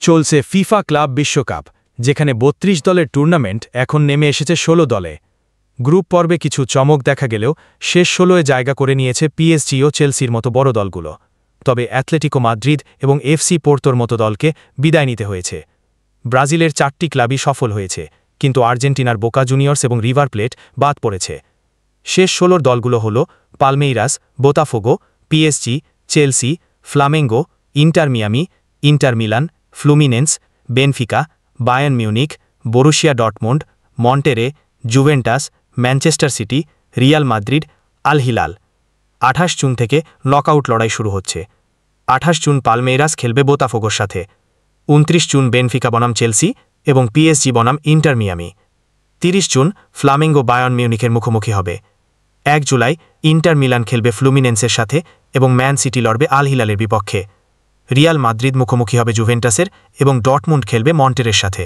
চলছে FIFA club বিশ্বকাপ, যেখানে ৩২ দলের টুর্নামেন্ট এখন নেমে এসেছে ১৬ দলে। গ্রুপ পর্বে কিছু চমক দেখা গেলেও শেষ ১৬-এ জায়গা করে নিয়েছে পিএসজি ও চেলসির মতো বড় দলগুলো। তবে অ্যাটলেটিকো মাদ্রিদ এবং এফসি পোর্তোর মতো দলকে বিদায় নিতে হয়েছে। ব্রাজিলের ৪টি ক্লাবই সফল হয়েছে, কিন্তু আর্জেন্টিনার বোকা জুনিয়র্স এবং রিভার প্লেট বাদ পড়েছে। শেষ ১৬-র দলগুলো হল Palmeiras, Botafogo, PSG, Chelsea, Flamengo, Inter Miami, Inter Milan, Fluminense, Benfica, Bayern Munich, Borussia Dortmund, Monterrey, Juventus, Manchester City, Real Madrid, Al Hilal. ২৮ June থেকে নকআউট লড়াই শুরু হচ্ছে। ২৮ জুন পালমেইরাস খেলবে বোতাফোগোর সাথে, ২৯ জুন বেনফিকা বনাম চেলসি এবং পিএসজি বনাম Inter Miami. ৩০ June Flamengo Bayern মিউনিখের মুখোমুখি হবে। ১ জুলাই ইন্টার মিলান খেলবে ফ্লুমিনেন্সের সাথে এবং ম্যান সিটি লড়বে আল হিলালের বিপক্ষে। রিয়াল মাদ্রিদ মুখোমুখি হবে জুভেন্টাসের এবং ডর্টমুন্ড খেলবে মন্টেরের সাথে।